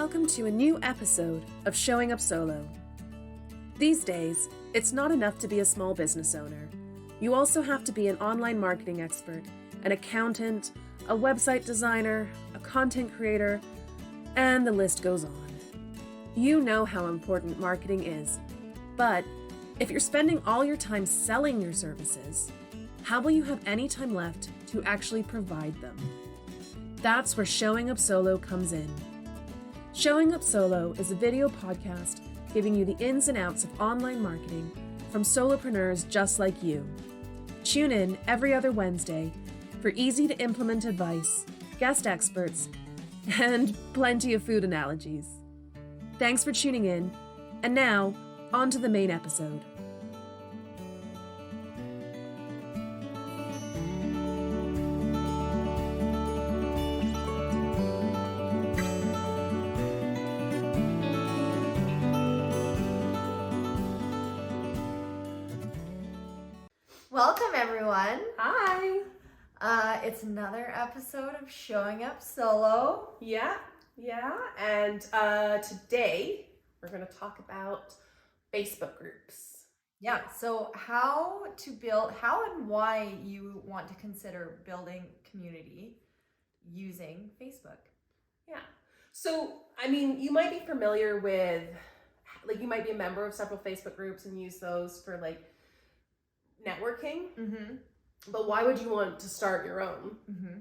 welcome to a new episode of Showing Up Solo. These days, it's not enough to be a small business owner. You also have to be an online marketing expert, an accountant, a website designer, a content creator, and the list goes on. You know how important marketing is, but if you're spending all your time selling your services, how will you have any time left to actually provide them? That's where Showing Up Solo comes in. Showing Up Solo is a video podcast giving you the ins and outs of online marketing from solopreneurs just like you. Tune in every other Wednesday for easy to implement advice, guest experts, and plenty of food analogies. Thanks for tuning in, and now, on to the main episode. Welcome, everyone. Hi! It's another episode of Showing Up Solo. Yeah, and today we're going to talk about Facebook groups. Yeah, so how and why you want to consider building community using Facebook. Yeah. So, I mean, you might be familiar with, you might be a member of several Facebook groups and use those for, networking. Mm-hmm. But why would you want to start your own? Mm-hmm.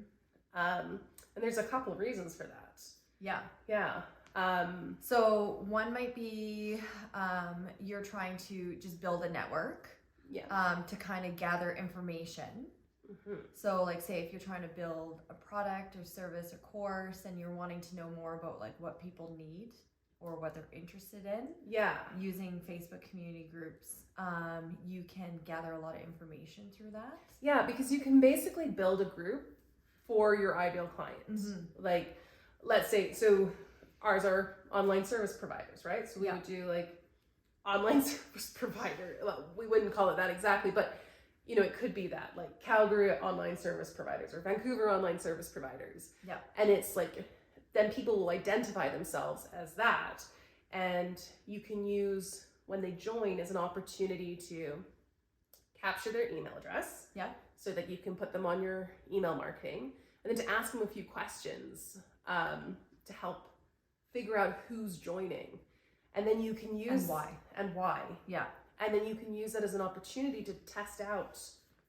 And there's a couple of reasons for that. Yeah. Yeah. So one might be you're trying to just build a network. Yeah. To kind of gather information. Mm-hmm. So say if you're trying to build a product or service or course and you're wanting to know more about what people need or what they're interested in. Yeah. Using Facebook community groups, you can gather a lot of information through that. Yeah, because you can basically build a group for your ideal clients. Mm-hmm. Let's say, so ours are online service providers, right? So we would do online service provider. Well, we wouldn't call it that exactly, but it could be that, Calgary online service providers or Vancouver online service providers. Yeah. And it's then people will identify themselves as that. And you can use when they join as an opportunity to capture their email address. Yeah. So that you can put them on your email marketing, and then to ask them a few questions to help figure out who's joining. And then you can use and why. Yeah. And then you can use that as an opportunity to test out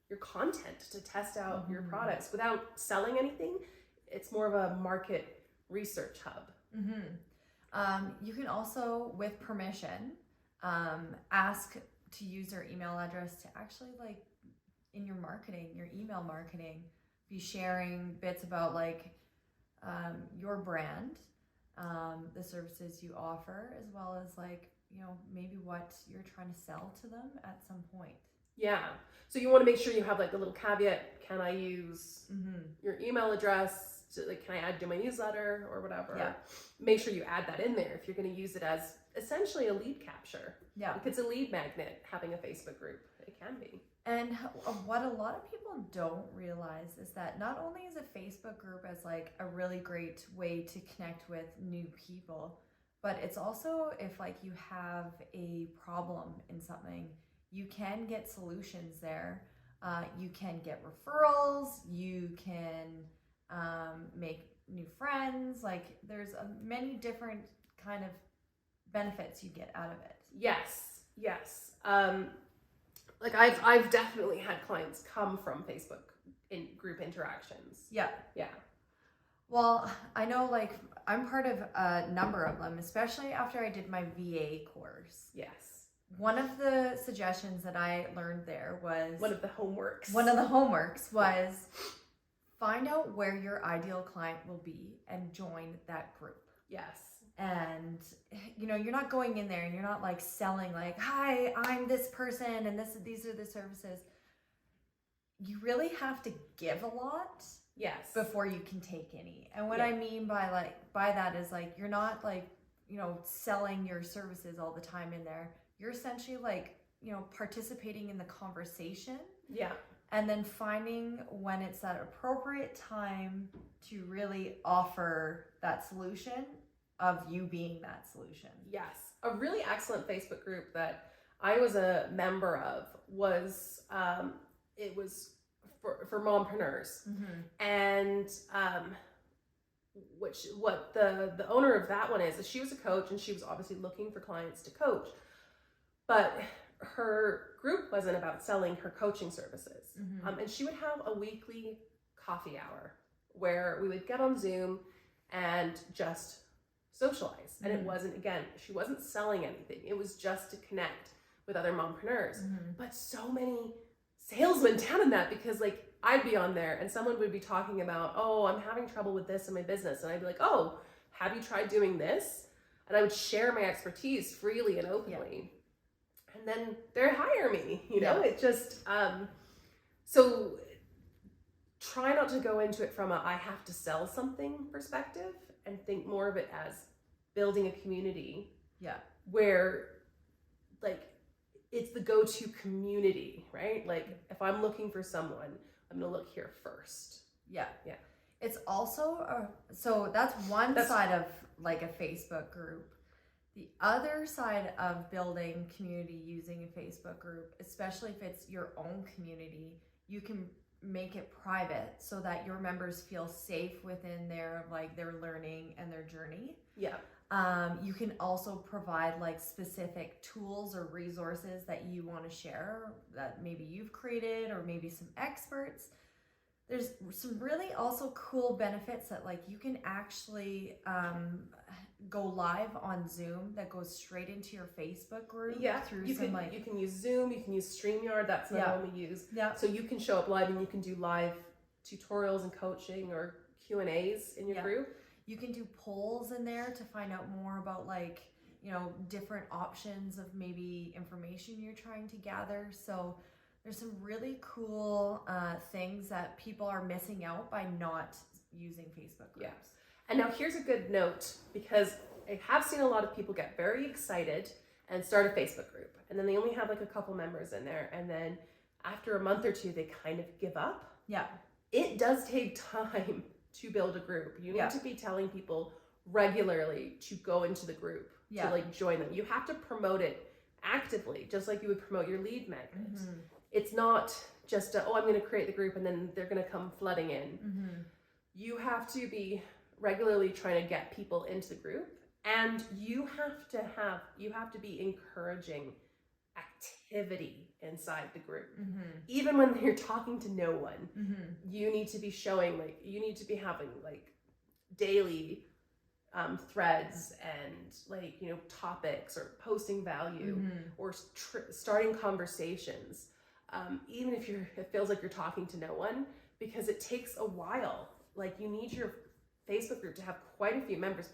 your content, to test out your products without selling anything. It's more of a market research hub. Mm-hmm. You can also, with permission, ask to use their email address to actually in your marketing, your email marketing, be sharing bits about your brand, the services you offer, as well as maybe what you're trying to sell to them at some point. Yeah. So you want to make sure you have the little caveat, can I use your email address? So, can I add to my newsletter or whatever? Yeah. Make sure you add that in there if you're going to use it as essentially a lead capture. Yeah. If it's a lead magnet, having a Facebook group, it can be. And what a lot of people don't realize is that not only is a Facebook group as a really great way to connect with new people, but it's also if you have a problem in something, you can get solutions there. You can get referrals. You can make new friends. There's many different kind of benefits you get out of it. Yes. I've definitely had clients come from Facebook in group interactions. Yeah. Yeah. Well, I know I'm part of a number of them, especially after I did my VA course. Yes. One of the suggestions that I learned there was one of the homeworks was find out where your ideal client will be and join that group. Yes. And you're not going in there and you're not selling hi, I'm this person and these are the services. You really have to give a lot. Yes. Before you can take any. And what I mean by that is you're not selling your services all the time in there. You're essentially participating in the conversation. Yeah. And then finding when it's that appropriate time to really offer that solution of you being that solution. Yes. A really excellent Facebook group that I was a member of was, it was for mompreneurs. And what the owner of that one is she was a coach, and she was obviously looking for clients to coach. But her group wasn't about selling her coaching services. And she would have a weekly coffee hour where we would get on Zoom and just socialize. And it wasn't, again, she wasn't selling anything. It was just to connect with other mompreneurs. But so many sales went down in that, because like I'd be on there and someone would be talking about, oh, I'm having trouble with this in my business. And I'd be like, oh, have you tried doing this? And I would share my expertise freely and openly. And then they'd hire me, you know, it just, so try not to go into it from a I have to sell something perspective, and think more of it as building a community where like it's the go-to community, right? Like if I'm looking for someone, I'm gonna look here first. It's also so that's one side of like a Facebook group. The other side of building community using a Facebook group, especially if it's your own community, you can make it private so that your members feel safe within their like their learning and their journey. You can also provide like specific tools or resources that you want to share that maybe you've created, or maybe some experts. There's some really also cool benefits that like you can actually go live on Zoom that goes straight into your Facebook group. Through you can use Zoom, you can use StreamYard. That's another one we use. So you can show up live and you can do live tutorials and coaching or Q&As in your group. You can do polls in there to find out more about like, you know, different options of maybe information you're trying to gather. So there's some really cool things that people are missing out by not using Facebook groups. And now here's a good note, because I have seen a lot of people get very excited and start a Facebook group, and then they only have like a couple members in there, and then after a month or two they kind of give up. It does take time to build a group. You need to be telling people regularly to go into the group, to like join them. You have to promote it actively, just like you would promote your lead magnet. It's not just oh, I'm going to create the group and then they're going to come flooding in. You have to be regularly trying to get people into the group, and you have to be encouraging activity inside the group. Even when you're talking to no one, you need to be showing, like, you need to be having like daily threads and like, you know, topics, or posting value, or starting conversations. Even if it feels like you're talking to no one, because it takes a while. Like, you need your Facebook group to have quite a few members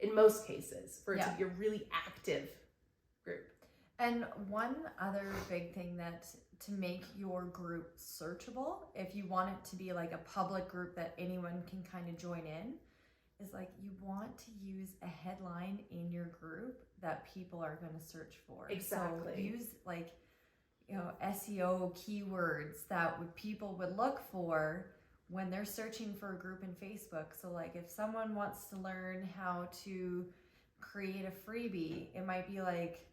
in most cases for it to be a really active group. And one other big thing that to make your group searchable, if you want it to be like a public group that anyone can kind of join in, is like you want to use a headline in your group that people are going to search for. Exactly. So use like, you know, SEO keywords that people would look for when they're searching for a group in Facebook. So like if someone wants to learn how to create a freebie, it might be like,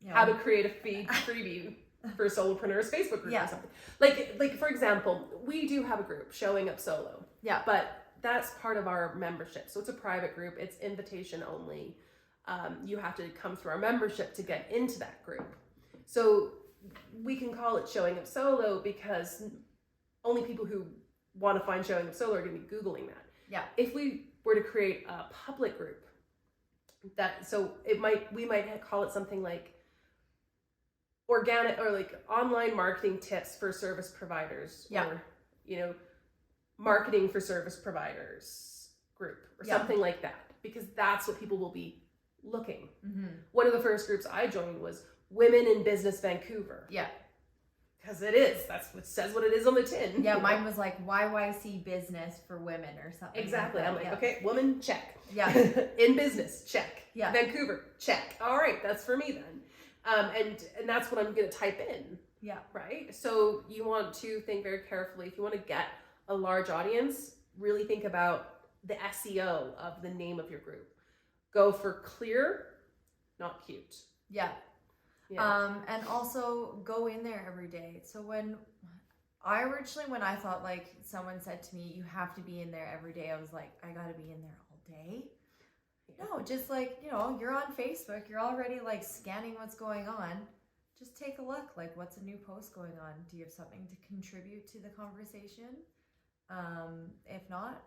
you know, how to create a freebie for solopreneurs Facebook group or something. Like for example, we do have a group, Showing Up Solo. But that's part of our membership. So it's a private group. It's invitation only. You have to come through our membership to get into that group. So we can call it Showing Up Solo because only people who want to find Showing Up Solo are going to be Googling that. If we were to create a public group, we might call it something like organic, or like online marketing tips for service providers, or, you know, marketing for service providers group, or something like that, because that's what people will be looking. One of the first groups I joined was Women in Business Vancouver. Because that's what says what it is on the tin. Mine was like YYC business for women or something. Exactly. Like I'm like, okay, woman, check. In business, check. Vancouver, check. All right, that's for me then. And that's what I'm going to type in. Right? So you want to think very carefully. If you want to get a large audience, really think about the SEO of the name of your group. Go for clear, not cute. Yeah. And also go in there every day. So when I thought, like, someone said to me, you have to be in there every day, I was like, I gotta be in there all day? No, just like, you're on Facebook, you're already like scanning what's going on. Just take a look, like, what's a new post going on? Do you have something to contribute to the conversation? If not,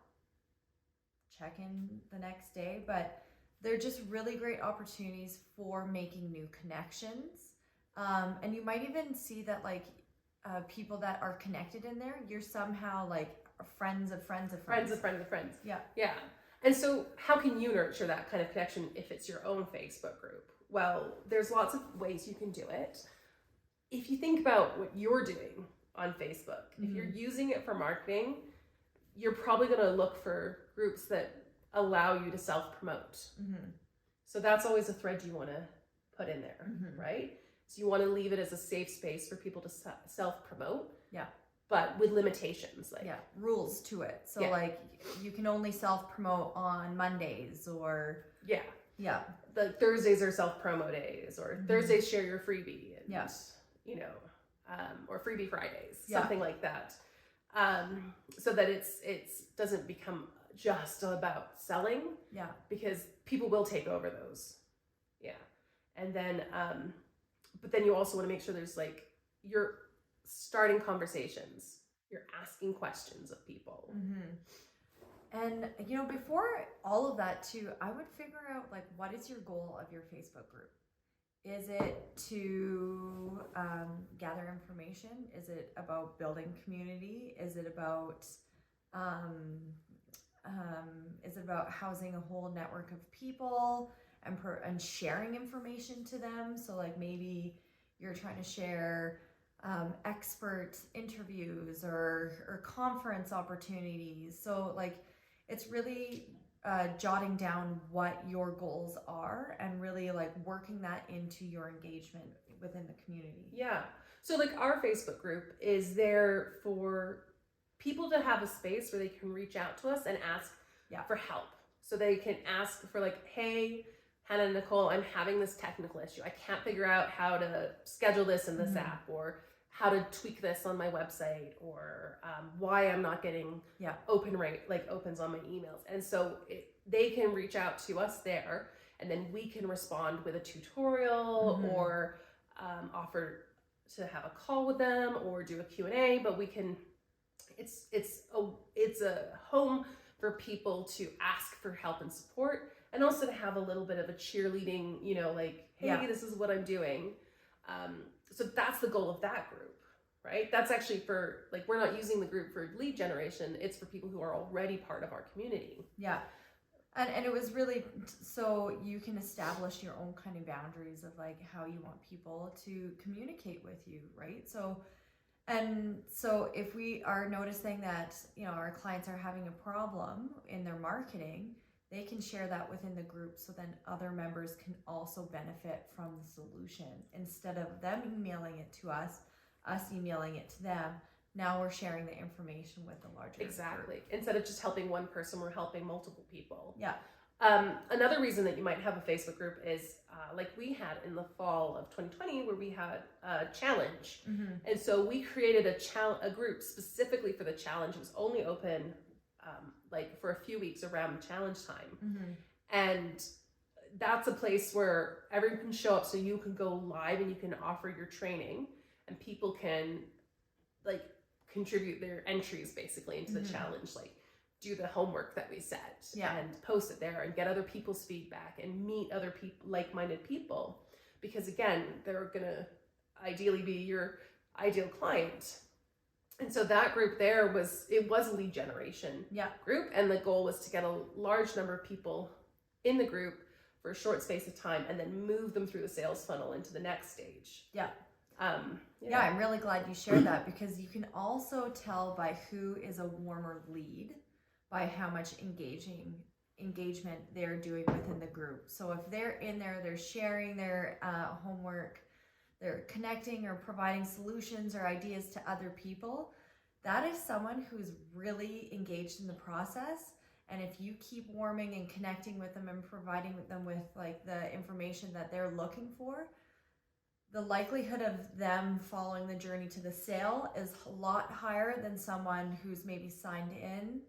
check in the next day. But they're just really great opportunities for making new connections. And you might even see that, like, people that are connected in there, you're somehow like friends of friends of friends. Friends of friends. Yeah. Yeah. And so how can you nurture that kind of connection if it's your own Facebook group? Well, there's lots of ways you can do it. If you think about what you're doing on Facebook, if you're using it for marketing, you're probably going to look for groups that allow you to self-promote. So that's always a thread you want to put in there, right? So you want to leave it as a safe space for people to self-promote. Yeah. But with limitations, like rules to it. So like you can only self-promote on Mondays, or the Thursdays are self-promo days, or Thursdays share your freebie, and or freebie Fridays, something like that. So that it's doesn't become just about selling. Yeah. Because people will take over those. Yeah. And then but then you also want to make sure there's like, you're starting conversations, you're asking questions of people. And before all of that too, I would figure out, like, what is your goal of your Facebook group? Is it to gather information? Is it about building community? Is it about housing a whole network of people and sharing information to them? So like maybe you're trying to share expert interviews or conference opportunities. So like it's really jotting down what your goals are and really like working that into your engagement within the community. Yeah. So like our Facebook group is there for people to have a space where they can reach out to us and ask for help. So they can ask for like, hey, Hannah and Nicole, I'm having this technical issue. I can't figure out how to schedule this in this app, or how to tweak this on my website, or why I'm not getting open rate, like opens on my emails. And so they can reach out to us there, and then we can respond with a tutorial or offer to have a call with them or do a Q&A. But we can, it's a home for people to ask for help and support, and also to have a little bit of a cheerleading, like, hey, this is what I'm doing. So that's the goal of that group, right? That's actually for, like, we're not using the group for lead generation. It's for people who are already part of our community. Yeah. And it was really so you can establish your own kind of boundaries of like how you want people to communicate with you, right? So if we are noticing that, our clients are having a problem in their marketing, they can share that within the group, so then other members can also benefit from the solution. Instead of them emailing it to us emailing it to them, now we're sharing the information with the larger group. Instead of just helping one person, we're helping multiple people. Yeah. Another reason that you might have a Facebook group is like we had in the fall of 2020, where we had a challenge. And so we created a group specifically for the challenge. It was only open like for a few weeks around challenge time. And that's a place where everyone can show up, so you can go live and you can offer your training, and people can like contribute their entries basically into the challenge, like do the homework that we set and post it there and get other people's feedback and meet other people, like-minded people, because again, they're gonna ideally be your ideal client. And so that group there was a lead generation group, and the goal was to get a large number of people in the group for a short space of time and then move them through the sales funnel into the next stage. I'm really glad you shared that, because you can also tell by who is a warmer lead by how much engagement they're doing within the group. So if they're in there, they're sharing their homework, they're connecting or providing solutions or ideas to other people, that is someone who's really engaged in the process And if you keep warming and connecting with them and providing them with like the information that they're looking for, the likelihood of them following the journey to the sale is a lot higher than someone who's maybe signed in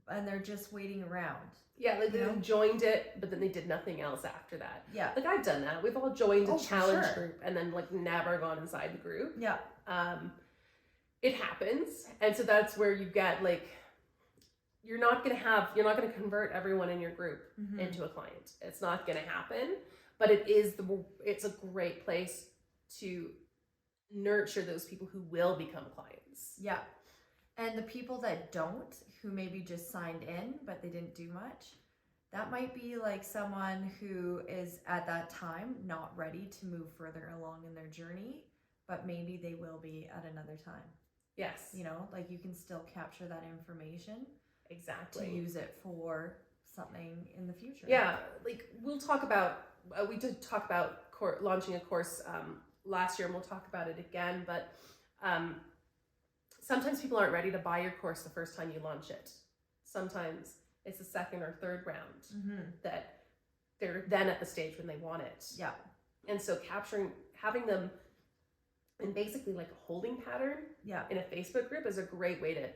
and they're just waiting around. Yeah, like they joined it, but then they did nothing else after that. Yeah. Like I've done that. We've all joined a challenge sure. group and then like never gone inside the group. Yeah. It happens. And so that's where you get like, you're not going to convert everyone in your group into a client. It's not going to happen, but it's a great place to nurture those people who will become clients. Yeah. And the people that don't, who maybe just signed in, but they didn't do much, that might be like someone who is at that time not ready to move further along in their journey, but maybe they will be at another time. Yes. You know, like you can still capture that information. Exactly. To use it for something in the future. Yeah. Like we'll talk about, we did talk about launching a course last year, and we'll talk about it again, but sometimes people aren't ready to buy your course the first time you launch it. Sometimes it's the second or third round that they're then at the stage when they want it. Yeah. And so having them in basically like a holding pattern in a Facebook group is a great way to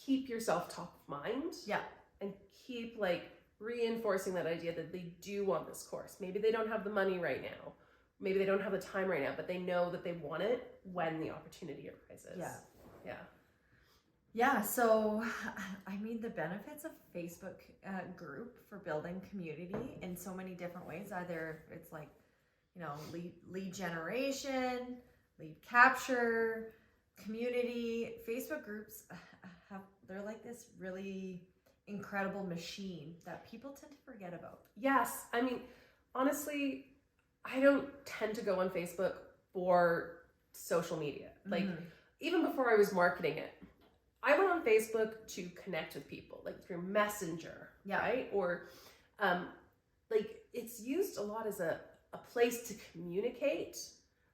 keep yourself top of mind. Yeah. And keep like reinforcing that idea that they do want this course. Maybe they don't have the money right now. Maybe they don't have the time right now, but they know that they want it when the opportunity arises. Yeah. Yeah. Yeah. So, I mean, the benefits of Facebook group for building community in so many different ways. Either it's like, you know, lead generation, lead capture, community. Facebook groups they're like this really incredible machine that people tend to forget about. Yes. I mean, honestly, I don't tend to go on Facebook for social media. Like, even before I was marketing it, I went on Facebook to connect with people, like through Messenger, right? Or, like, it's used a lot as a place to communicate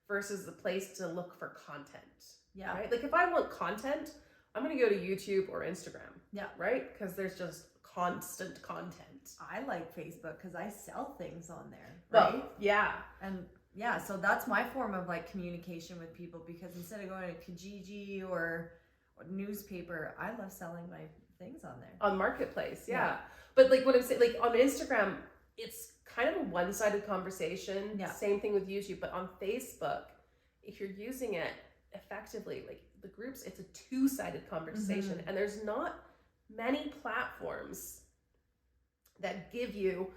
versus a place to look for content. Yeah. Right? Like, if I want content, I'm going to go to YouTube or Instagram. Yeah. Right? Because there's just constant content. I like Facebook because I sell things on there. Well, Right? yeah. And yeah, so that's my form of like communication with people, because instead of going to Kijiji or newspaper, I love selling my things on there. On Marketplace, yeah. But like what I'm saying, like on Instagram, it's kind of a one-sided conversation. Yeah. Same thing with YouTube. But on Facebook, if you're using it effectively, like the groups, it's a two-sided conversation. And there's not many platforms that give you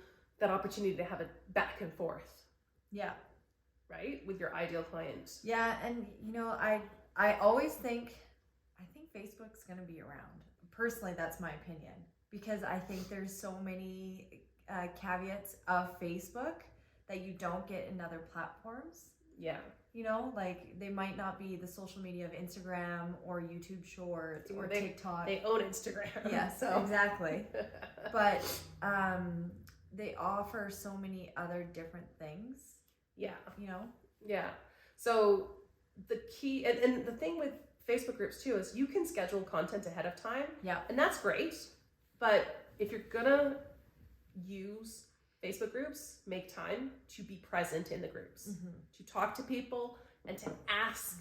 that opportunity to have a back and forth. Yeah. Right? With your ideal client. Yeah, and you know, I always think Facebook's going to be around. Personally, that's my opinion, because I think there's so many caveats of Facebook that you don't get in other platforms. Yeah. You know, like they might not be the social media of Instagram or YouTube Shorts or TikTok. They own Instagram. Yeah, so exactly. But they offer so many other different things. Yeah. You know? Yeah. So the key, and the thing with Facebook groups too, is you can schedule content ahead of time. Yeah. And that's great. But if you're gonna use Facebook groups, make time to be present in the groups, to talk to people and to ask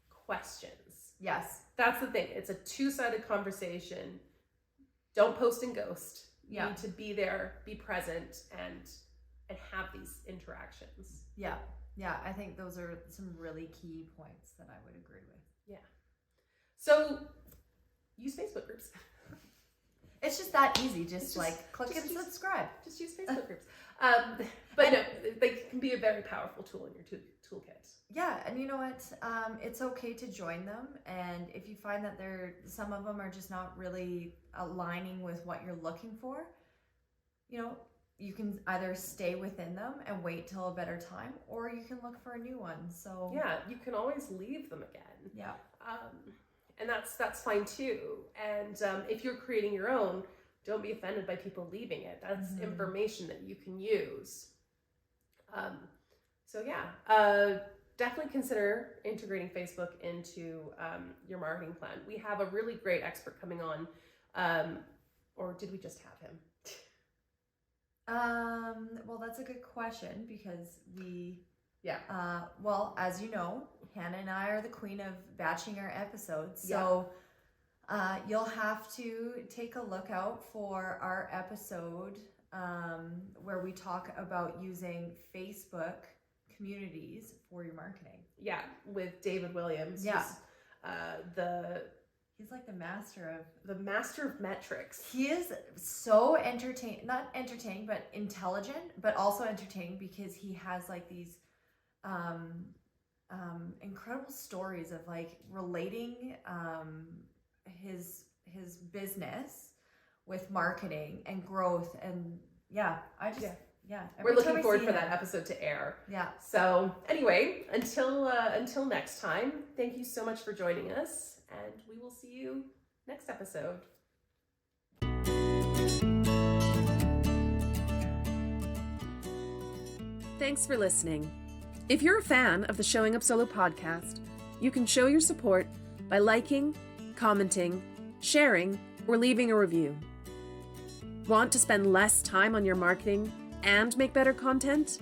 questions. Yes. That's the thing. It's a two-sided conversation. Don't post and ghost. You need to be there, be present, and have these interactions. Yeah. Yeah. I think those are some really key points that I would agree with. Yeah. So use Facebook groups. It's just that easy. Just click and subscribe. Just use Facebook groups. But no, they can be a very powerful tool in your toolkit. Yeah, and you know what? It's okay to join them, and if you find that some of them are just not really aligning with what you're looking for, you know, you can either stay within them and wait till a better time, or you can look for a new one. So yeah, you can always leave them again. Yeah. And that's fine too. And if you're creating your own, don't be offended by people leaving it. That's information that you can use. So yeah, definitely consider integrating Facebook into your marketing plan. We have a really great expert coming on, or or did we just have him? Well, that's a good question because Yeah. Well, as you know, Hannah and I are the queen of batching our episodes. So you'll have to take a look out for our episode where we talk about using Facebook communities for your marketing. Yeah, with David Williams. Yeah. He's like the master of metrics. He is so not entertaining, but intelligent, but also entertaining because he has like these incredible stories of like relating his business with marketing and growth. And we're looking forward for that episode to air. Yeah. So anyway, until next time, thank you so much for joining us, and we will see you next episode. Thanks for listening. If you're a fan of the Showing Up Solo podcast, you can show your support by liking, commenting, sharing, or leaving a review. Want to spend less time on your marketing and make better content?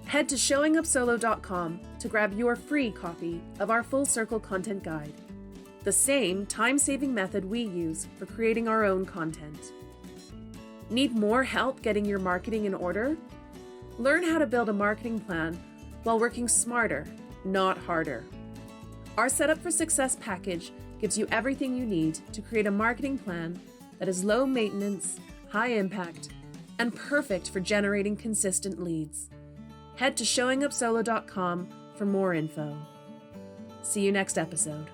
Head to showingupsolo.com to grab your free copy of our Full Circle Content Guide, the same time-saving method we use for creating our own content. Need more help getting your marketing in order? Learn how to build a marketing plan while working smarter, not harder. Our Setup for Success package gives you everything you need to create a marketing plan that is low maintenance, high impact, and perfect for generating consistent leads. Head to showingupsolo.com for more info. See you next episode.